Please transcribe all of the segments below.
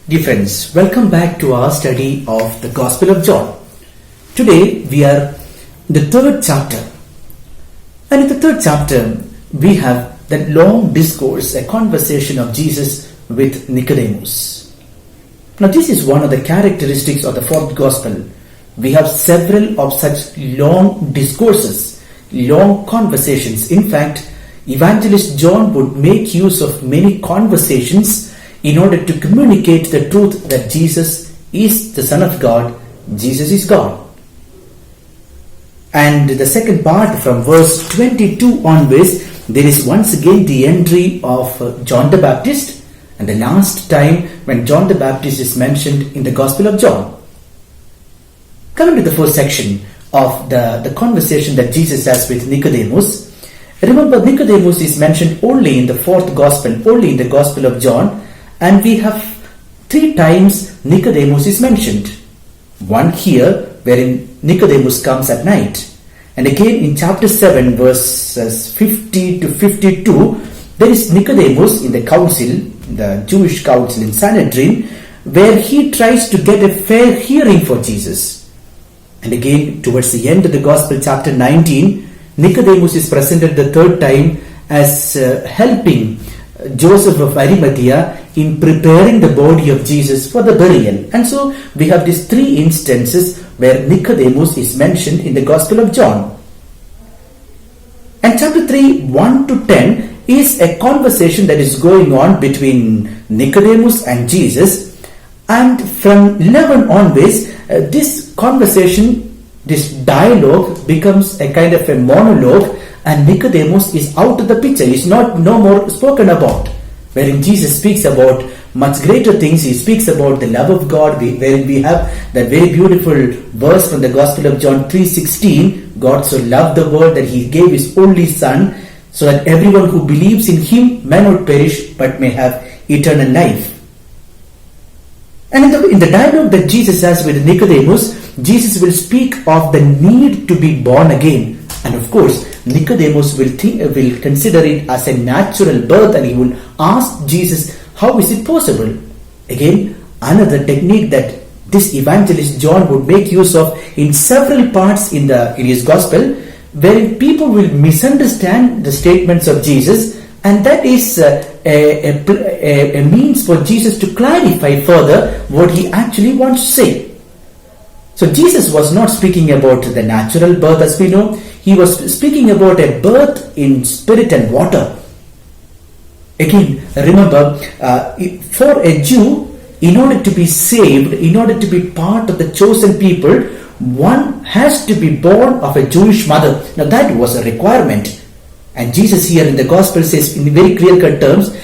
Dear friends, welcome back to our study of the Gospel of John. Today we are in the third chapter. And in the third chapter we have that long discourse, a conversation of Jesus with Nicodemus. Now this is one of the characteristics of the fourth Gospel. We have several of such long discourses, long conversations. In fact, Evangelist John would make use of many conversations in order to communicate the truth that Jesus is the Son of God, Jesus is God. And the second part from verse 22 onwards, there is once again the entry of John the Baptist, and the last time when John the Baptist is mentioned in the Gospel of John. Coming to the first section of the conversation that Jesus has with Nicodemus. Remember, Nicodemus is mentioned only in the fourth Gospel, only in the Gospel of John. And we have 3 times Nicodemus is mentioned. One here, wherein Nicodemus comes at night. And again in chapter 7, verses 50 to 52, there is Nicodemus in the council, the Jewish council in Sanhedrin, where he tries to get a fair hearing for Jesus. And again, towards the end of the Gospel, chapter 19, Nicodemus is presented the third time as helping Joseph of Arimathea in preparing the body of Jesus for the burial. And so we have these 3 instances where Nicodemus is mentioned in the Gospel of John. And chapter 3, 1 to 10 is a conversation that is going on between Nicodemus and Jesus. And from 11 onwards, this conversation, this dialogue becomes a kind of a monologue, and Nicodemus is out of the picture. He is no more spoken about. Wherein Jesus speaks about much greater things. He speaks about the love of God, wherein we have that very beautiful verse from the Gospel of John 3:16. God so loved the world that He gave His only Son, so that everyone who believes in Him may not perish but may have eternal life. And in the dialogue that Jesus has with Nicodemus, Jesus will speak of the need to be born again. And of course, Nicodemus will consider it as a natural birth, and he will ask Jesus, how is it possible? Again, another technique that this evangelist John would make use of in several parts in his gospel, wherein people will misunderstand the statements of Jesus, and that is a means for Jesus to clarify further what he actually wants to say. So Jesus was not speaking about the natural birth as we know. He was speaking about a birth in spirit and water. Again, remember, for a Jew, in order to be saved, in order to be part of the chosen people, one has to be born of a Jewish mother. Now that was a requirement. And Jesus here in the Gospel says in very clear-cut terms,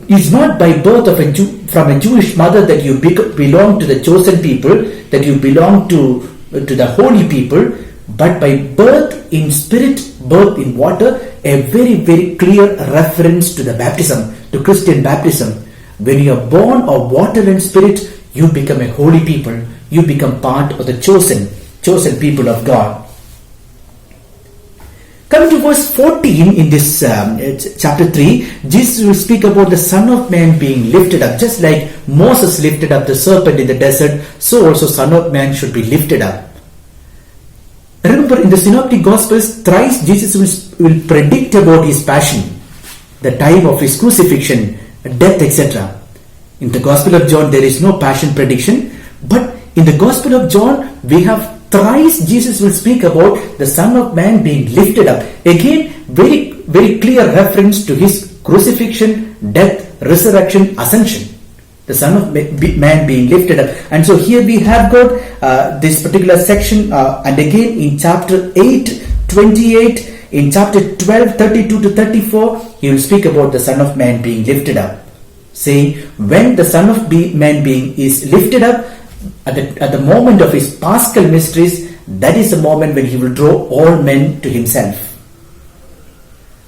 it's not by birth of from a Jewish mother that you belong to the chosen people, that you belong to the holy people, but by birth in spirit, birth in water, a very, very clear reference to the baptism, to Christian baptism. When you are born of water and spirit, you become a holy people. You become part of the chosen people of God. Coming to verse 14 in this chapter 3, Jesus will speak about the Son of Man being lifted up. Just like Moses lifted up the serpent in the desert, so also Son of Man should be lifted up. Remember, in the Synoptic Gospels, thrice Jesus will predict about His passion, the time of His crucifixion, death, etc. In the Gospel of John, there is no passion prediction, but in the Gospel of John, we have thrice Jesus will speak about the Son of Man being lifted up. Again, very, very clear reference to His crucifixion, death, resurrection, ascension. The Son of Man being lifted up. And so here we have got this particular section, and again in chapter 8, 28, in chapter 12, 32 to 34, he will speak about the Son of Man being lifted up, saying when the Son of Man being is lifted up, at the moment of His paschal mysteries, that is the moment when He will draw all men to Himself.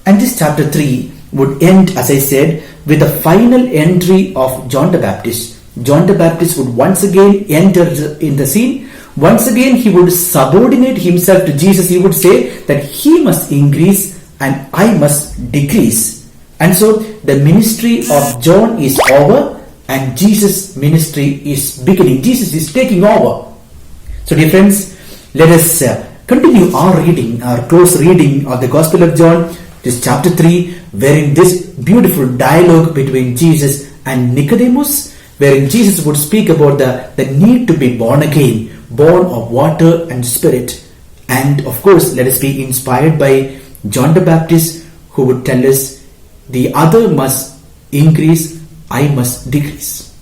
And this chapter 3 would end, as I said, with the final entry of John the Baptist. John the Baptist would once again enter in the scene. Once again, he would subordinate himself to Jesus. He would say that He must increase and I must decrease. And so the ministry of John is over, and Jesus' ministry is beginning. Jesus is taking over. So dear friends, let us continue our reading, our close reading of the Gospel of John. This chapter 3, wherein this beautiful dialogue between Jesus and Nicodemus, wherein Jesus would speak about the need to be born again, born of water and spirit. And of course, let us be inspired by John the Baptist, who would tell us, the other must increase, I must decrease.